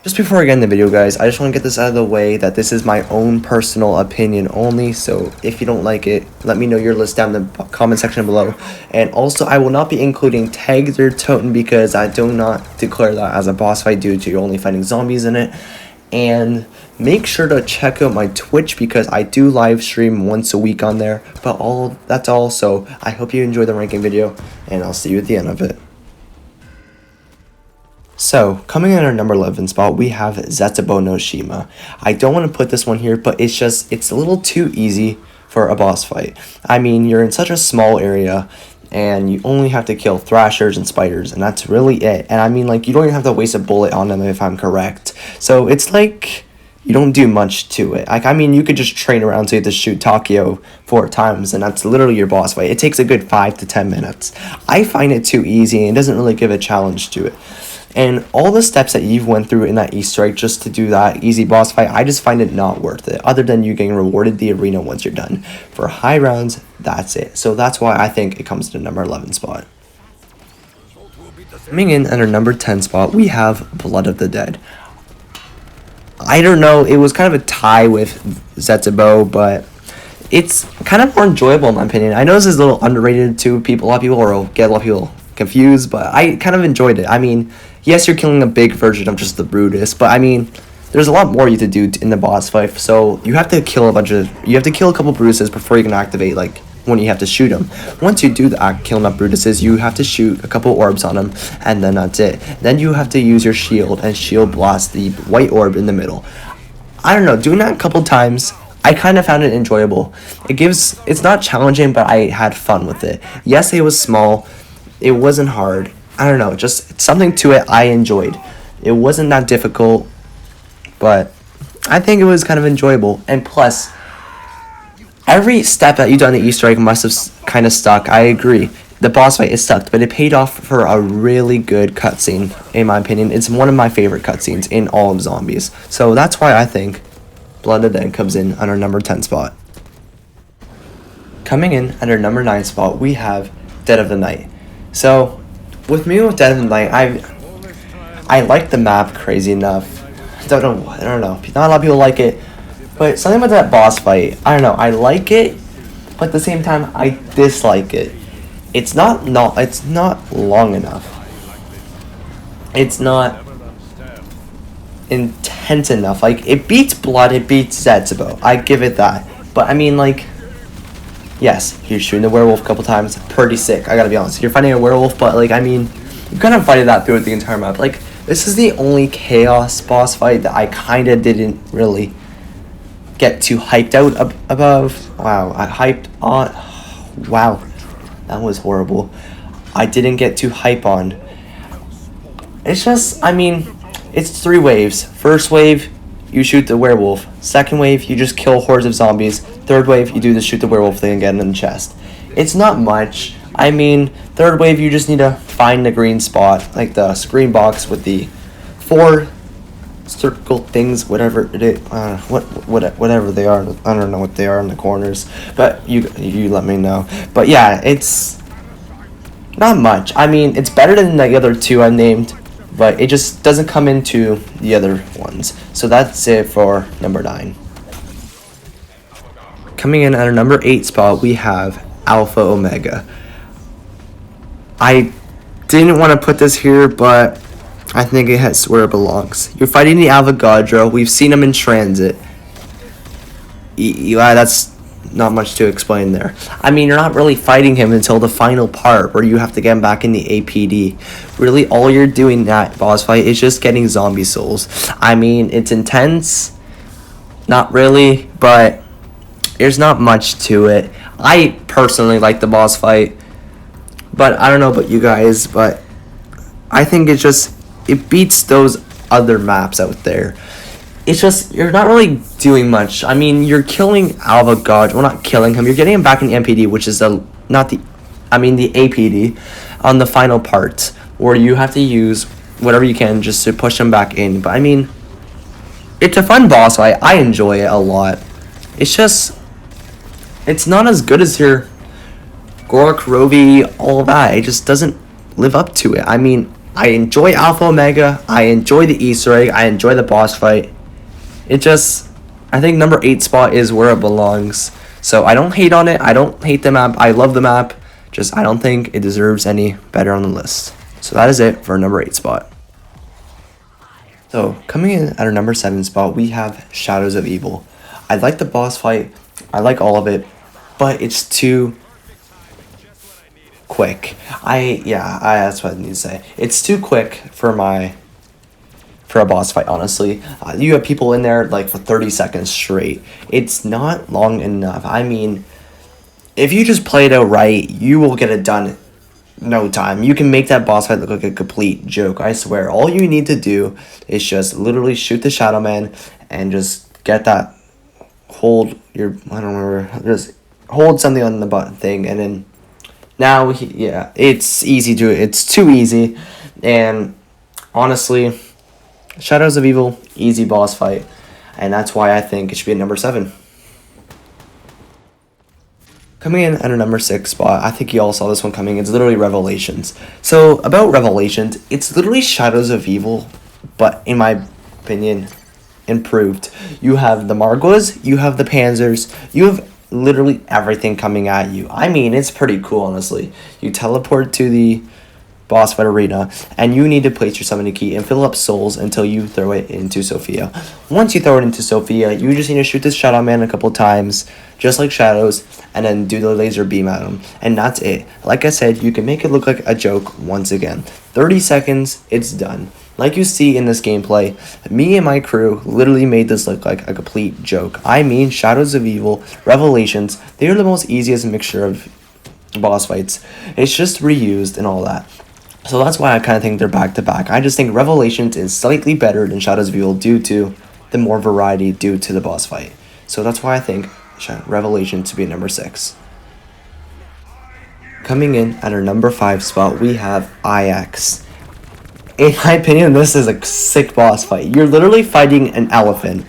Just before I get in the video, guys, I just want to get this out of the way that this is my own personal opinion only. So if you don't like it, let me know your list down in the comment section below. And also, I will not be including tags or totem because I do not declare that as a boss fight due to you're only fighting zombies in it. And make sure to check out my Twitch because I do live stream once a week on there. But that's all. So I hope you enjoy the ranking video, and I'll see you at the end of it. So, coming in our number 11 spot, we have Zetsubo no Shima. I don't want to put this one here, but it's a little too easy for a boss fight. I mean, you're in such a small area, and you only have to kill thrashers and spiders, and that's really it. And I mean, like, you don't even have to waste a bullet on them if I'm correct. So, it's like, you don't do much to it. Like, I mean, you could just train around so you have to shoot Takio 4 times, and that's literally your boss fight. It takes a good 5 to 10 minutes. I find it too easy, and it doesn't really give a challenge to it. And all the steps that you've went through in that Easter egg just to do that easy boss fight, I just find it not worth it. Other than you getting rewarded the arena once you're done. For high rounds, that's it. So that's why I think it comes to the number 11 spot. Coming in at our number 10 spot, we have Blood of the Dead. I don't know, it was kind of a tie with Zetsubo, but it's kind of more enjoyable in my opinion. I know this is a little underrated to people. A lot of people will get a lot of people confused, but I kind of enjoyed it. I mean, yes, you're killing a big version of just the Brutus, but I mean, there's a lot more you have to do in the boss fight. So you have to kill a couple Brutuses before you can activate, like, when you have to shoot them. Once you do the killing up Brutuses, you have to shoot a couple orbs on them, and then that's it. Then you have to use your shield and shield blast the white orb in the middle. I don't know, doing that a couple times, I kind of found it enjoyable. It's not challenging, but I had fun with it. Yes, it was small. It wasn't hard. I don't know, just something to it I enjoyed. It wasn't that difficult, but I think it was kind of enjoyable. And plus, every step that you done in the Easter egg must have kind of stuck. I agree. The boss fight is sucked, but it paid off for a really good cutscene, in my opinion. It's one of my favorite cutscenes in all of Zombies. So that's why I think Blood of the Dead comes in on our number 10 spot. Coming in at our number 9 spot, we have Dead of the Night. So, with Dead of the Night, I like the map crazy enough. I don't know. Not a lot of people like it, but something about that boss fight, I don't know. I like it, but at the same time, I dislike it. It's not long enough. It's not intense enough. Like, it beats Blood, it beats Zetsubo. I give it that. But I mean, like, yes, you're shooting the werewolf a couple times. Pretty sick, I gotta be honest. You're fighting a werewolf, but, like, I mean, you kind of fighted that throughout the entire map. Like, this is the only chaos boss fight that I kind of didn't really get too hyped out above. Wow, I hyped on. Wow, that was horrible. I didn't get too hype on. It's just, I mean, it's 3 waves. First wave, you shoot the werewolf. Second wave, you just kill hordes of zombies. Third wave, you do the shoot the werewolf thing again in the chest. It's not much. I mean, third wave, you just need to find the green spot, like the screen box with the 4 circle things, whatever it is, whatever they are. I don't know what they are in the corners, but you let me know. But yeah, it's not much. I mean, it's better than the other 2 I named, but it just doesn't come into the other ones. So that's it for number 9. Coming in at our number 8 spot, we have Alpha Omega. I didn't want to put this here, but I think it has where it belongs. You're fighting the Avogadro. We've seen him in transit. That's not much to explain there. I mean, you're not really fighting him until the final part where you have to get him back in the APD. Really, all you're doing that boss fight is just getting zombie souls. I mean, it's intense. Not really, but there's not much to it. I personally like the boss fight, but I don't know about you guys, but I think it beats those other maps out there. It's just, you're not really doing much. I mean, you're killing Avogadro. Well, not killing him. You're getting him back in the MPD, which is the APD on the final part, where you have to use whatever you can just to push him back in. But I mean, it's a fun boss fight. I enjoy it a lot. It's just, it's not as good as your Gork, Rovi, all that. It just doesn't live up to it. I mean, I enjoy Alpha Omega. I enjoy the Easter egg. I enjoy the boss fight. It just, I think number 8 spot is where it belongs. So I don't hate on it. I don't hate the map. I love the map. Just I don't think it deserves any better on the list. So that is it for number 8 spot. So coming in at our number 7 spot, we have Shadows of Evil. I like the boss fight. I like all of it, but it's too quick. That's what I need to say. It's too quick for a boss fight, honestly. You have people in there like for 30 seconds straight. It's not long enough. I mean, if you just play it out right, you will get it done in no time. You can make that boss fight look like a complete joke. I swear. All you need to do is just literally shoot the Shadow Man and just get that hold something on the button thing, and then now it's easy to it's too easy. And honestly, Shadows of Evil, easy boss fight, and that's why I think it should be at number 7. Coming in at a number 6 spot, I think you all saw this one coming. It's literally Revelations. So about Revelations, it's literally Shadows of Evil, but in my opinion, improved. You have the Margwas, you have the Panzers, you have literally everything coming at you. I mean, it's pretty cool, honestly. You teleport to the boss fight arena, and you need to place your summoning key and fill up souls until you throw it into Sophia. Once you throw it into Sophia, you just need to shoot this Shadow Man a couple times, just like Shadows, and then do the laser beam at him, and that's it. Like I said, you can make it look like a joke once again. 30 seconds, it's done. Like you see in this gameplay, me and my crew literally made this look like a complete joke. I mean, Shadows of Evil, Revelations, they are the most easiest mixture of boss fights. It's just reused and all that. So that's why I kind of think they're back to back. I just think Revelations is slightly better than Shadows of Evil due to the more variety due to the boss fight. So that's why I think Revelations to be at number 6. Coming in at our number 5 spot, we have IX. In my opinion, this is a sick boss fight. You're literally fighting an elephant.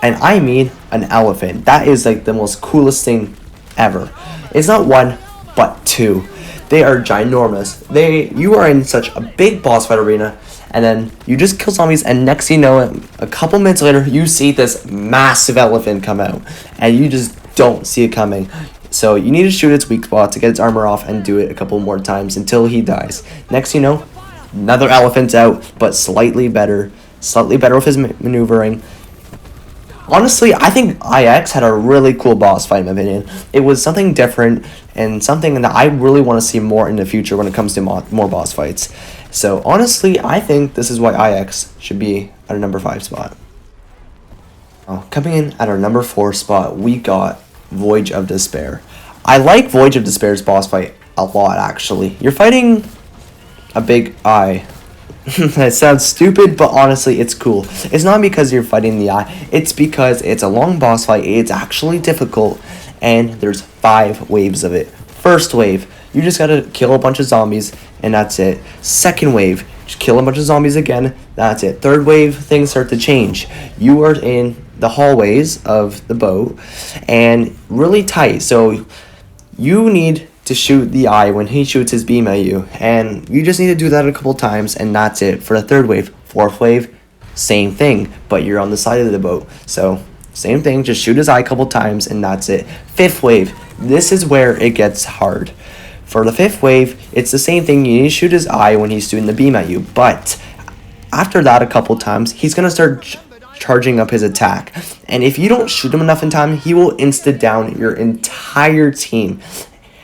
And I mean an elephant. That is like the most coolest thing ever. It's not 1, but 2. They are ginormous. You are in such a big boss fight arena, and then you just kill zombies, and next thing you know, a couple minutes later, you see this massive elephant come out, and you just don't see it coming. So you need to shoot its weak spot to get its armor off and do it a couple more times until he dies. Next you know, another elephant's out, but slightly better with his maneuvering. Honestly, I think IX had a really cool boss fight, in my opinion. It was something different and something that I really want to see more in the future when it comes to more boss fights. So honestly, I think this is why IX should be at a number 5 spot. Coming in at our number 4 spot, we got Voyage of Despair. I like Voyage of Despair's boss fight a lot, actually. You're fighting a big eye. That sounds stupid, but honestly, it's cool. It's not because you're fighting the eye. It's because it's a long boss fight. It's actually difficult, and there's 5 waves of it. First wave, you just gotta kill a bunch of zombies, and that's it. Second wave, just kill a bunch of zombies again, that's it. Third wave, things start to change. You are in the hallways of the boat, and really tight, so you need to shoot the eye when he shoots his beam at you, and you just need to do that a couple times, and that's it for the third wave. Fourth wave, same thing, but you're on the side of the boat, so same thing, just shoot his eye a couple times, and that's it. Fifth wave, this is where it gets hard. For the fifth wave, it's the same thing. You need to shoot his eye when he's doing the beam at you, but after that a couple times, he's gonna start charging up his attack, and if you don't shoot him enough in time, he will insta down your entire team.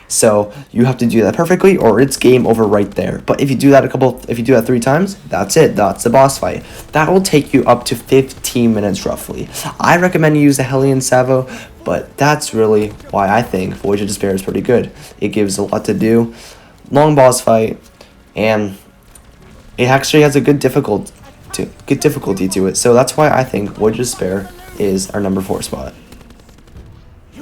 So you have to do that perfectly, or it's game over right there. But if you do that if you do that 3 times, that's it. That's the boss fight. That will take you up to 15 minutes roughly. I recommend you use the Hellion Savo, but that's really why I think Voyage of Despair is pretty good. It gives a lot to do, long boss fight, and it actually has a good difficulty to it. So that's why I think Voyage of Despair is our number 4 spot.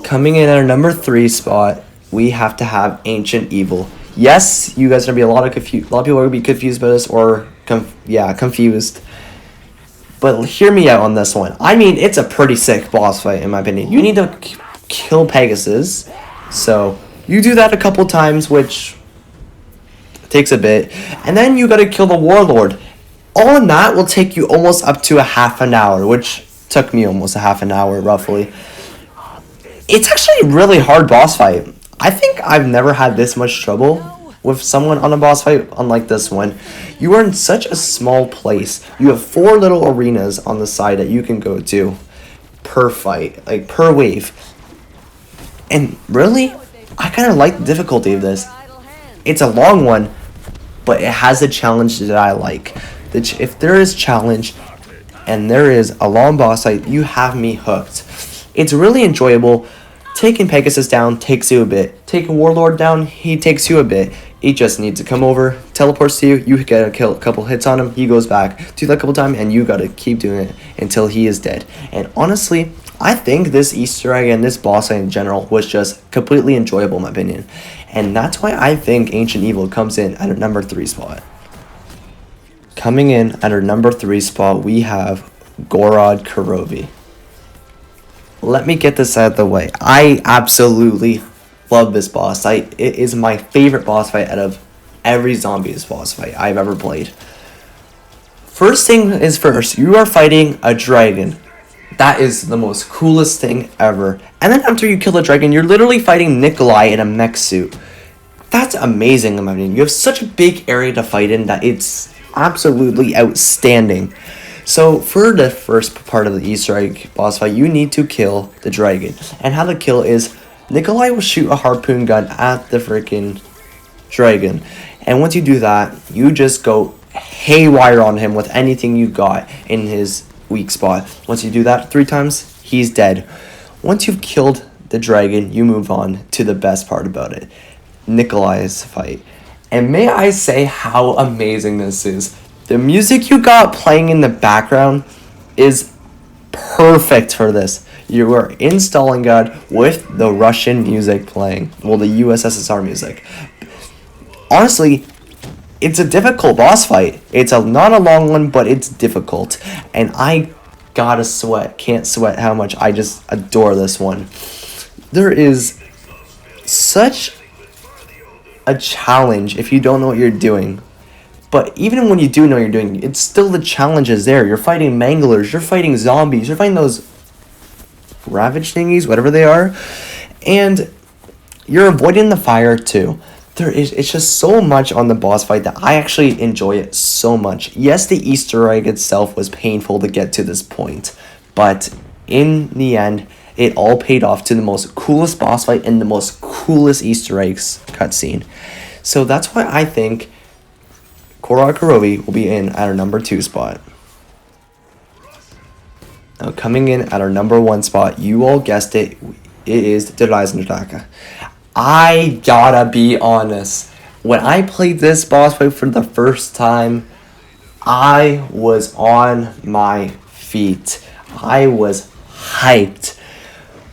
Coming in at our number 3 spot, we have to have Ancient Evil. Yes, you guys are gonna be a lot of people are gonna be confused by this, or confused. But hear me out on this one. I mean, it's a pretty sick boss fight in my opinion. You need to kill Pegasus, so you do that a couple times, which takes a bit. And then you gotta kill the Warlord. All in that will take you almost up to a half an hour, which took me almost a half an hour, roughly. It's actually a really hard boss fight. I think I've never had this much trouble with someone on a boss fight unlike this one. You are in such a small place. You have 4 little arenas on the side that you can go to per fight, like per wave. And really, I kind of like the difficulty of this. It's a long one, but it has a challenge that I like. If there is challenge and there is a long boss fight, you have me hooked. It's really enjoyable. Taking Pegasus down takes you a bit. Taking Warlord down, he takes you a bit. He just needs to come over, teleports to you, you get a couple hits on him, he goes back, do that a couple times, and you gotta keep doing it until he is dead. And honestly, I think this Easter egg and this boss fight in general was just completely enjoyable in my opinion. And that's why I think Ancient Evil comes in at a number 3 spot. Coming in at our number 3 spot, we have Gorod Kurovi. Let me get this out of the way. I absolutely love this boss fight. It is my favorite boss fight out of every zombies boss fight I've ever played. First thing is first, you are fighting a dragon. That is the most coolest thing ever. And then after you kill the dragon, you're literally fighting Nikolai in a mech suit. That's amazing, I mean. You have such a big area to fight in that it's absolutely outstanding. So for the first part of the Easter egg boss fight, you need to kill the dragon. And how to kill is Nikolai will shoot a harpoon gun at the freaking dragon. And once you do that, you just go haywire on him with anything you got in his weak spot. Once you do that 3 times, he's dead. Once you've killed the dragon, you move on to the best part about it, Nikolai's fight. And may I say how amazing this is. The music you got playing in the background is perfect for this. You are in Stalingrad with the Russian music playing. Well, the USSR music. Honestly, it's a difficult boss fight. It's not a long one, but it's difficult. And I gotta sweat. Can't sweat how much I just adore this one. There is such a challenge if you don't know what you're doing. But even when you do know what you're doing, it's still the challenge is there. You're fighting manglers, you're fighting zombies, you're fighting those ravage thingies, whatever they are. And you're avoiding the fire too. It's just so much on the boss fight that I actually enjoy it so much. Yes, the Easter egg itself was painful to get to this point. But in the end, it all paid off to the most coolest boss fight and the most coolest Easter eggs cutscene. So that's why I think Gorod Kurovi will be in at our number 2 spot. Now coming in at our number 1 spot, you all guessed it, it is the Reisendrache. I gotta be honest, when I played this boss fight for the first time, I was on my feet. I was hyped.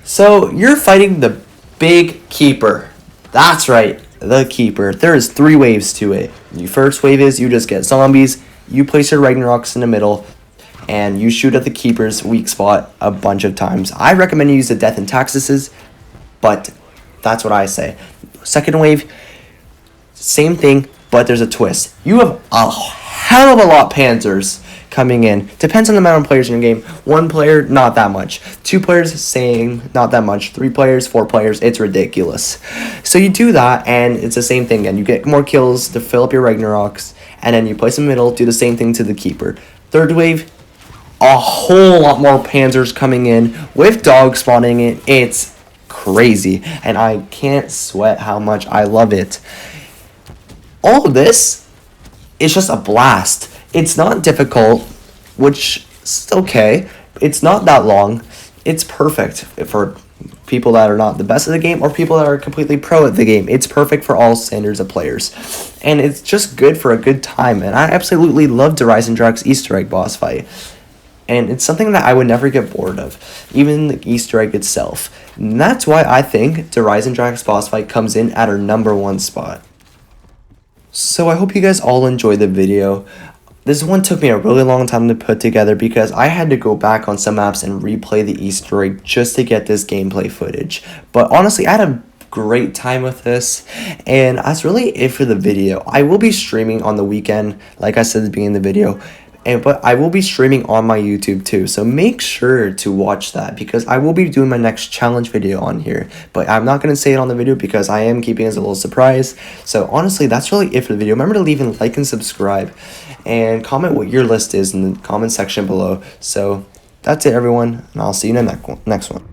So you're fighting the big keeper. That's right, the keeper. There is 3 waves to it. The first wave is you just get zombies, you place your Ragnaroks in the middle, and you shoot at the keeper's weak spot a bunch of times. I recommend you use the death and taxes, but that's what I say. Second wave, same thing, but there's a twist. You have a hell of a lot of panzers coming in. Depends on the amount of players in your game. 1 player, not that much. 2 players, same, not that much. 3 players, 4 players, it's ridiculous. So you do that, and it's the same thing again. You get more kills to fill up your Ragnaroks, and then you place in the middle, do the same thing to the keeper. Third wave, a whole lot more panzers coming in with dogs spawning it. It's crazy, and I can't sweat how much I love it. All of this is just a blast. It's not difficult, which is okay. It's not that long. It's perfect for people that are not the best at the game or people that are completely pro at the game. It's perfect for all standards of players. And it's just good for a good time. And I absolutely love the Reisendrache's Easter egg boss fight. And it's something that I would never get bored of, even the Easter egg itself. And that's why I think the Reisendrache's boss fight comes in at our number 1 spot. So I hope you guys all enjoyed the video. This one took me a really long time to put together because I had to go back on some maps and replay the Easter egg just to get this gameplay footage. But honestly, I had a great time with this. And that's really it for the video. I will be streaming on the weekend, like I said at the beginning of the video. But I will be streaming on my YouTube too, so make sure to watch that because I will be doing my next challenge video on here. But I'm not going to say it on the video because I am keeping it as a little surprise. So honestly, that's really it for the video. Remember to leave a like and subscribe and comment what your list is in the comment section below. So that's it, everyone, and I'll see you in the next one.